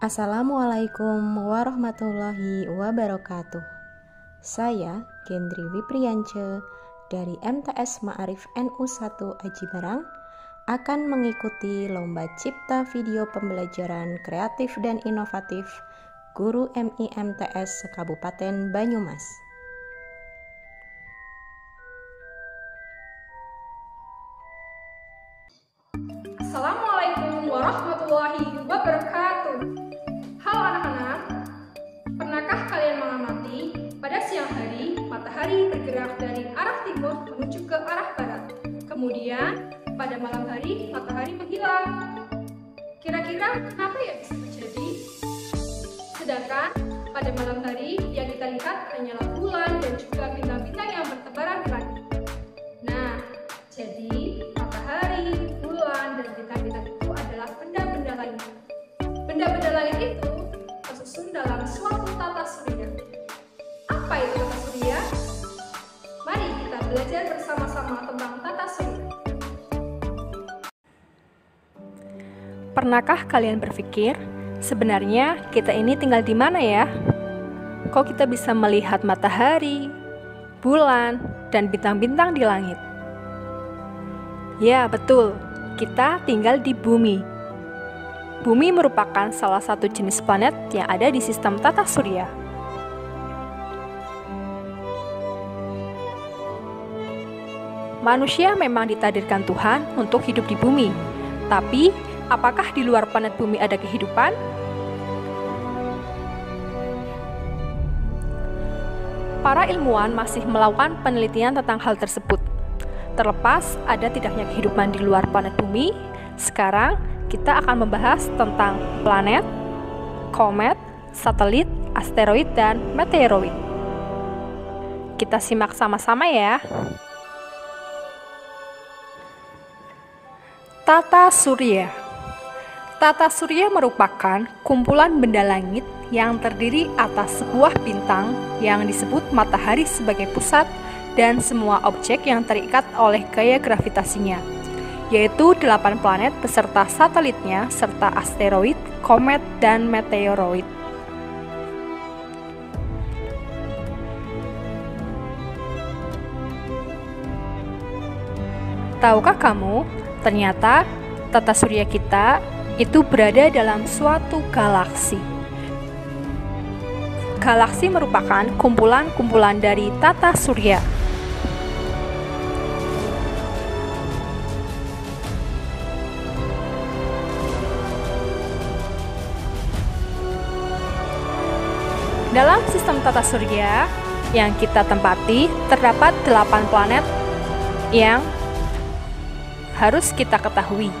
Assalamualaikum warahmatullahi wabarakatuh. Saya Gendri Wipriance dari MTS Ma'arif NU 1 Aji Barang akan mengikuti lomba cipta video pembelajaran kreatif dan inovatif Guru MI MTS Kabupaten Banyumas. Assalamualaikum warahmatullahi wabarakatuh. Halo anak-anak, pernahkah kalian mengamati pada siang hari matahari bergerak dari arah timur menuju ke arah barat? Kemudian pada malam hari matahari menghilang. Kira-kira kenapa ya bisa terjadi? Sedangkan pada malam hari yang kita lihat hanyalah bulan dan juga bintang-bintang yang bertebaran di langit. Nah, jadi matahari, bulan, dan bintang-bintang itu adalah benda-benda langit. Benda-benda langit itu tersusun dalam suatu tata surya. Apa itu tata surya? Mari kita belajar bersama-sama tentang tata surya. Pernahkah kalian berpikir, sebenarnya kita ini tinggal di mana ya? Kok kita bisa melihat matahari, bulan, dan bintang-bintang di langit? Ya, betul. Kita tinggal di bumi. Bumi merupakan salah satu jenis planet yang ada di sistem tata surya. Manusia memang ditakdirkan Tuhan untuk hidup di bumi. Tapi, apakah di luar planet bumi ada kehidupan? Para ilmuwan masih melakukan penelitian tentang hal tersebut. Terlepas ada tidaknya kehidupan di luar planet bumi, sekarang kita akan membahas tentang planet, komet, satelit, asteroid, dan meteoroid. Kita simak sama-sama ya. Tata surya. Tata surya merupakan kumpulan benda langit yang terdiri atas sebuah bintang yang disebut matahari sebagai pusat dan semua objek yang terikat oleh gaya gravitasinya, yaitu 8 planet beserta satelitnya serta asteroid, komet, dan meteoroid. Tahukah kamu, ternyata tata surya kita itu berada dalam suatu galaksi. Galaksi merupakan kumpulan-kumpulan dari tata surya. Dalam sistem tata surya yang kita tempati, terdapat 8 planet yang harus kita ketahui.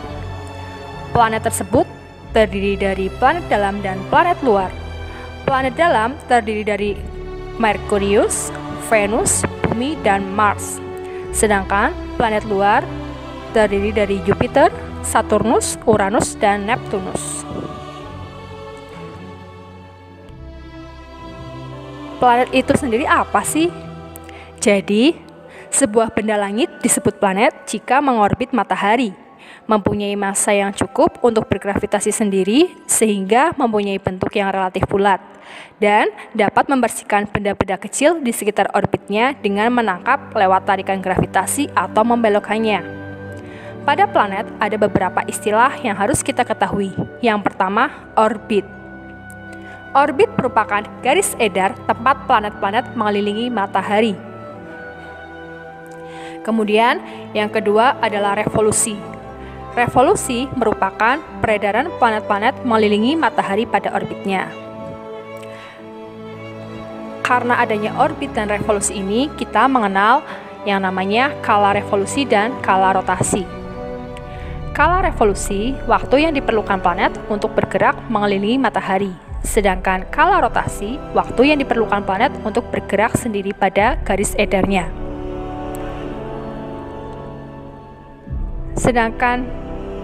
Planet tersebut terdiri dari planet dalam dan planet luar. Planet dalam terdiri dari Merkurius, Venus, Bumi, dan Mars. Sedangkan planet luar terdiri dari Jupiter, Saturnus, Uranus, dan Neptunus. Planet itu sendiri apa sih? Jadi, sebuah benda langit disebut planet jika mengorbit matahari, mempunyai massa yang cukup untuk bergravitasi sendiri sehingga mempunyai bentuk yang relatif bulat, dan dapat membersihkan benda-benda kecil di sekitar orbitnya dengan menangkap lewat tarikan gravitasi atau membelokkannya. Pada planet ada beberapa istilah yang harus kita ketahui. Yang pertama, orbit. Orbit merupakan garis edar tempat planet-planet mengelilingi matahari. Kemudian, yang kedua adalah revolusi. Revolusi merupakan peredaran planet-planet mengelilingi matahari pada orbitnya. Karena adanya orbit dan revolusi ini, kita mengenal yang namanya skala revolusi dan skala rotasi. Skala revolusi, waktu yang diperlukan planet untuk bergerak mengelilingi matahari. Sedangkan skala rotasi, waktu yang diperlukan planet untuk bergerak sendiri pada garis edarnya. Sedangkan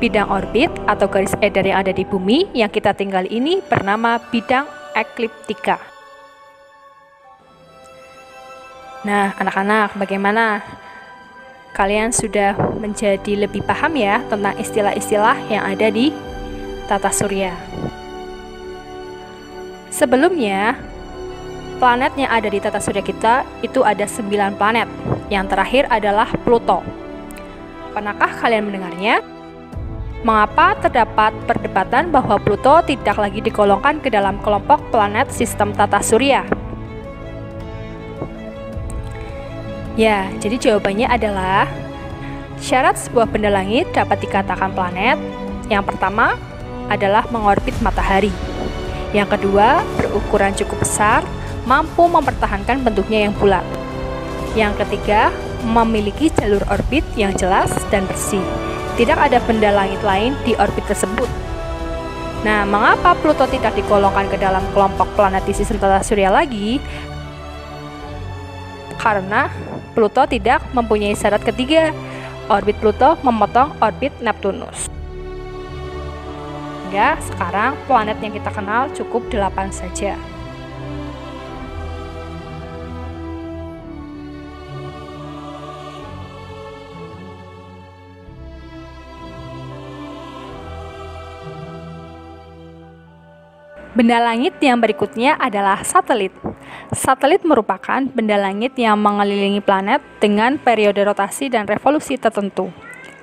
bidang orbit atau garis edar yang ada di bumi yang kita tinggal ini bernama bidang ekliptika. Nah, anak-anak, bagaimana? Kalian sudah menjadi lebih paham ya tentang istilah-istilah yang ada di tata surya. Sebelumnya, planet yang ada di tata surya kita itu ada 9 planet. Yang terakhir adalah Pluto. Pernahkah kalian mendengarnya? Mengapa terdapat perdebatan bahwa Pluto tidak lagi digolongkan ke dalam kelompok planet sistem tata surya? Ya, jadi jawabannya adalah syarat sebuah benda langit dapat dikatakan planet. Yang pertama adalah mengorbit matahari. Yang kedua, berukuran cukup besar, mampu mempertahankan bentuknya yang bulat. Yang ketiga, memiliki jalur orbit yang jelas dan bersih. Tidak ada benda langit lain di orbit tersebut. Nah, mengapa Pluto tidak digolongkan ke dalam kelompok planet di sistem tata surya lagi? Karena Pluto tidak mempunyai syarat ketiga. Orbit Pluto memotong orbit Neptunus. Hingga sekarang planet yang kita kenal cukup 8 saja. Benda langit yang berikutnya adalah satelit. Satelit merupakan benda langit yang mengelilingi planet dengan periode rotasi dan revolusi tertentu.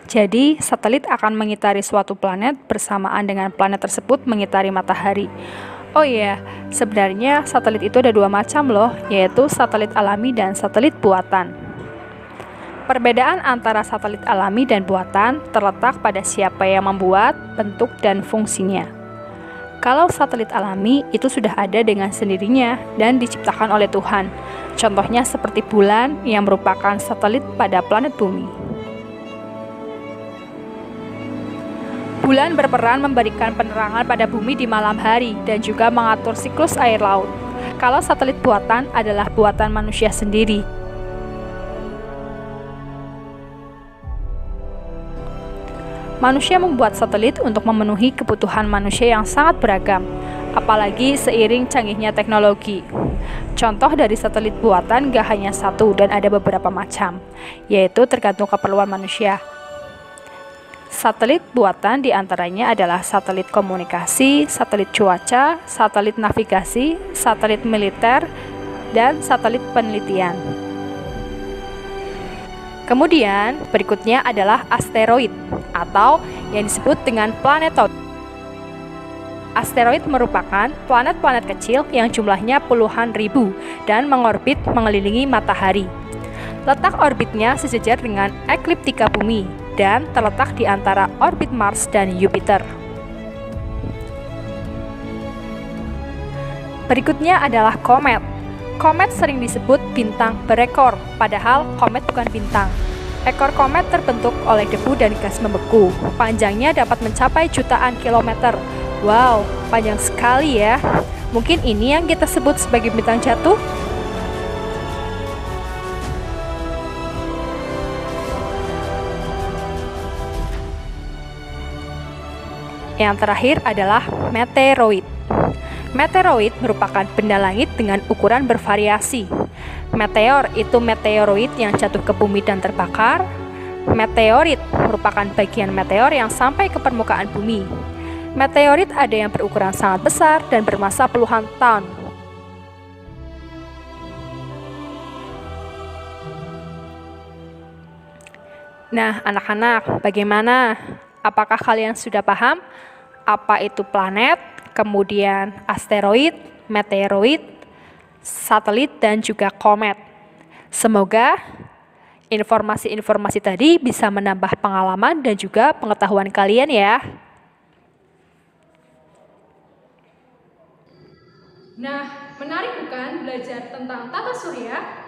Jadi, satelit akan mengitari suatu planet bersamaan dengan planet tersebut mengitari matahari. Oh iya, sebenarnya satelit itu ada 2 macam loh, yaitu satelit alami dan satelit buatan. Perbedaan antara satelit alami dan buatan terletak pada siapa yang membuat, bentuk, dan fungsinya. Kalau satelit alami itu sudah ada dengan sendirinya dan diciptakan oleh Tuhan. Contohnya seperti bulan yang merupakan satelit pada planet bumi. Bulan berperan memberikan penerangan pada bumi di malam hari dan juga mengatur siklus air laut. Kalau satelit buatan adalah buatan manusia sendiri. Manusia membuat satelit untuk memenuhi kebutuhan manusia yang sangat beragam, apalagi seiring canggihnya teknologi. Contoh dari satelit buatan gak hanya satu dan ada beberapa macam, yaitu tergantung keperluan manusia. Satelit buatan diantaranya adalah satelit komunikasi, satelit cuaca, satelit navigasi, satelit militer, dan satelit penelitian. Kemudian berikutnya adalah asteroid atau yang disebut dengan planetoid. Asteroid merupakan planet-planet kecil yang jumlahnya puluhan ribu dan mengorbit mengelilingi matahari. Letak orbitnya sejajar dengan ekliptika bumi dan terletak di antara orbit Mars dan Jupiter. Berikutnya adalah komet. Komet sering disebut bintang berekor, padahal komet bukan bintang. Ekor komet terbentuk oleh debu dan gas membeku. Panjangnya dapat mencapai jutaan kilometer. Wow, panjang sekali ya. Mungkin ini yang kita sebut sebagai bintang jatuh? Yang terakhir adalah meteoroid. Meteoroid merupakan benda langit dengan ukuran bervariasi. Meteor itu meteoroid yang jatuh ke bumi dan terbakar. Meteorit merupakan bagian meteor yang sampai ke permukaan bumi. Meteorit ada yang berukuran sangat besar dan bermassa puluhan ton. Nah, anak-anak, bagaimana? Apakah kalian sudah paham apa itu planet, kemudian asteroid, meteoroid, satelit, dan juga komet? Semoga informasi-informasi tadi bisa menambah pengalaman dan juga pengetahuan kalian ya. Nah, menarik bukan belajar tentang tata surya?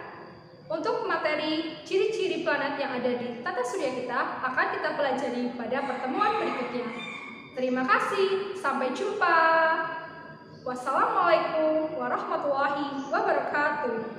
Untuk materi ciri-ciri planet yang ada di tata surya kita akan kita pelajari pada pertemuan berikutnya. Terima kasih, sampai jumpa. Wassalamualaikum warahmatullahi wabarakatuh.